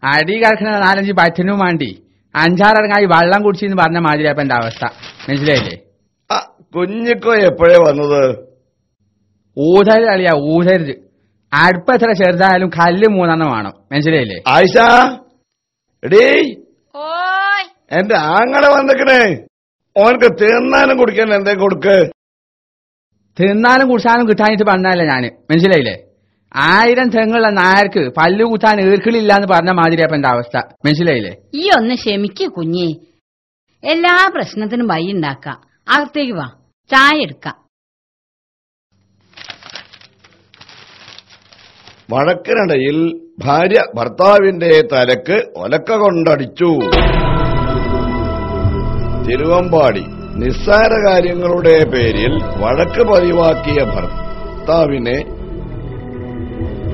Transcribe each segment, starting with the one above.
അടി കിടക്കുന്ന 4-5 പറ്റിനും വേണ്ടി 5-6 വെള്ളം കുടിച്ചെന്ന് പറഞ്ഞ മാതിരി അപ്പൊ എന്റെ അവസ്ഥ മനസ്സിലായില്ലേ? കുഞ്ഞിക്കോ എപ്പോഴേ വന്നത്? ഊതരുത് അളിയാ, ഊതരുത്. അടുപ്പ് എത്ര ചെറുതായാലും കല്ല് 3 വേണം, മനസ്സിലായില്ലേ? ആയിഷ, എടീ എന്റെ ആങ്ങളെ വന്നിക്കണേ, ഓനക്ക് തിന്നാനും കുടിക്കാൻ എന്തേ കൊടുക്ക്. തിന്നാനും കുടിച്ചാനും കിട്ടാനിട്ട് പറഞ്ഞല്ലേ ഞാന്, മനസ്സിലായില്ലേ? 1000 തെങ്ങുള്ള നായർക്ക് പല്ലു കുത്താൻ ഈർക്കിളില്ലാന്ന് പറഞ്ഞ മാതിരി അപ്പൊ എന്റെ അവസ്ഥ, മനസ്സിലായില്ലേ? ഈ ഒന്ന് ക്ഷമിക്കൂ കുഞ്ഞേ, എല്ലാ പ്രശ്നത്തിനും വഴി ഉണ്ടാക്കാം. അകത്തേക്ക് വാ, ചായ എടുക്കാം. വഴക്കിനിടയിൽ ഭാര്യ ഭർത്താവിന്റെ തലക്ക് ഒലക്ക കൊണ്ടടിച്ചു. തിരുവമ്പാടി നിസ്സാര കാര്യങ്ങളുടെ പേരിൽ വഴക്ക് പതിവാക്കിയ ഭർത്താവിനെ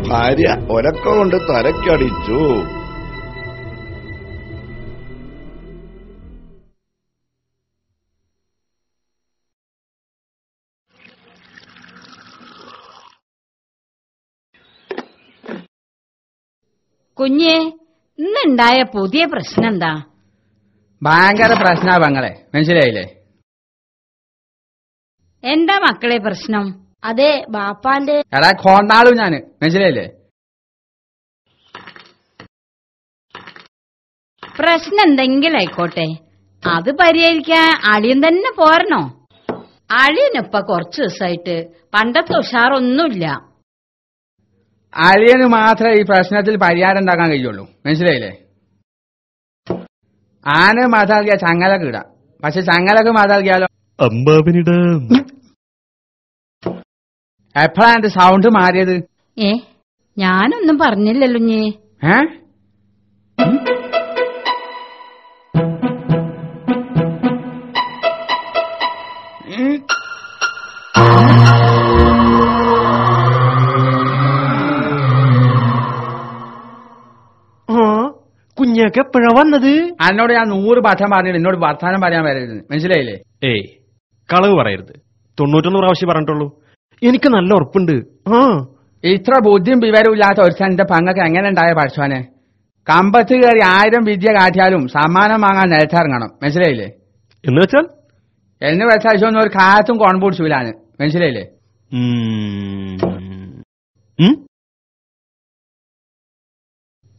ഭാര്യ ഒലക്ക കൊണ്ട് തലക്കടിച്ചു. കുഞ്ഞേ, ഇന്നുണ്ടായ പുതിയ പ്രശ്നം എന്താ? ഭയങ്കര പ്രശ്നാ പെങ്ങളെ, മനസ്സിലായില്ലേ? എന്താ മക്കളെ പ്രശ്നം? അതെ ബാപ്പാന്റെ എടാ കൊണ്ടാളും ഞാന്, മനസ്സിലായില്ലേ? പ്രശ്നം എന്തെങ്കിലും ആയിക്കോട്ടെ, അത് പരിഹരിക്കാൻ അളിയൻ തന്നെ പോരണോ? അളിയനിപ്പ കുറച്ചു ദിവസമായിട്ട് പണ്ടത്തെ ഉഷാറൊന്നുമില്ല. അളിയന് മാത്രമേ ഈ പ്രശ്നത്തിൽ പരിഹാരം ഉണ്ടാക്കാൻ കഴിയുള്ളൂ, മനസ്സിലായില്ലേ? ആന മാതാകിയ ചങ്ങലക്ക് ഇടാം, പക്ഷെ ചങ്ങലക്ക് മാതാകിയാലോ അമ്പാവനിടാം. എപ്പോഴാ എന്റെ സൗണ്ട് മാറിയത്? ഞാനൊന്നും പറഞ്ഞില്ലല്ലോ ഞേ. കുഞ്ഞാക്ക് എപ്പോഴാ വന്നത്? എന്നോട് ഞാൻ 100 പാഠം പറഞ്ഞിട്ട് എന്നോട് വർത്താനം പറയാൻ വരരുത്, മനസ്സിലായില്ലേ? കളവ് പറയരുത്. 91 പ്രാവശ്യം പറഞ്ഞിട്ടുള്ളൂ. എനിക്ക് നല്ല ഉറപ്പുണ്ട്. ഇത്ര ബുദ്ധിയും വിവരവും ഇല്ലാത്ത ഒരുത്തൻ എന്റെ പങ്ങൾക്ക് എങ്ങനെ ഉണ്ടായ പഠിച്ചോനെ? കമ്പത്ത് കയറി 1000 വിദ്യ കാട്ടിയാലും സമ്മാനം വാങ്ങാൻ നിലത്തിറങ്ങണം, മനസ്സിലായില്ലേ? എന്ന് വെച്ചാൽ ഒന്നും ഒരു കാലത്തും കോൺപൂടിച്ചില്ലാന്ന്, മനസ്സിലായില്ലേ?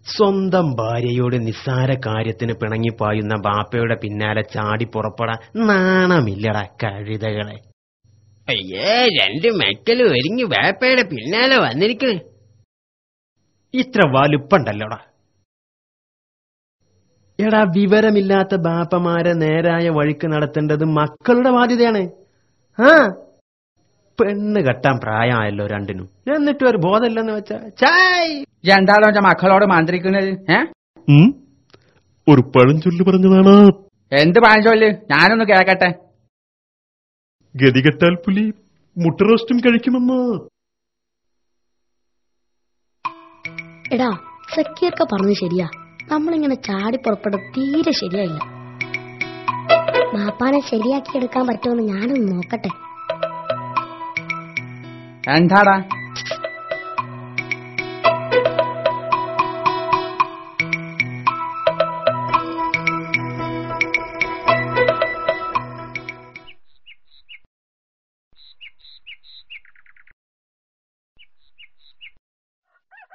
സ്വന്തം ഭാര്യയോട് നിസ്സാര കാര്യത്തിന് പിണങ്ങിപ്പായുന്ന ബാപ്പയുടെ പിന്നാലെ ചാടി പുറപ്പെടാൻ നാണമില്ലടാ കഴുതകളെ. അയ്യേ, 2 മക്കളും ഒരുങ്ങി ബാപ്പയുടെ പിന്നാലെ വന്നിരിക്കണേ. ഇത്ര വലുപ്പണ്ടല്ലോടാ. എടാ, വിവരമില്ലാത്ത ബാപ്പമാരെ നേരായ വഴിക്ക് നടത്തേണ്ടത് മക്കളുടെ ബാധ്യതയാണ്. പെണ്ണ് കെട്ടാൻ പ്രായമായല്ലോ 2നും, എന്നിട്ട് ഒരു ബോധമില്ലെന്ന് വെച്ചാ ചായ് എന്താണോ മക്കളോട് മന്ത്രിക്കുന്നത്? ഒരു പഴഞ്ചൊല്ല് പറഞ്ഞതാണ്. എന്ത് പഴഞ്ചൊല്ല്? ഞാനൊന്ന് കേക്കട്ടെ. ഗതികെട്ടാൽ പുലി മുട്ടറോസ്റ്റും കഴിക്കുമെന്ന്. എടാ, സക്കീർക്ക പറഞ്ഞു ശരിയാ. നമ്മളിങ്ങനെ ചാടി പുറപ്പെട തീരെ ശരിയായില്ല. ബാപ്പാനെ ശരിയാക്കി എടുക്കാൻ പറ്റുമെന്ന് ഞാനൊന്ന് നോക്കട്ടെ. എന്താടാ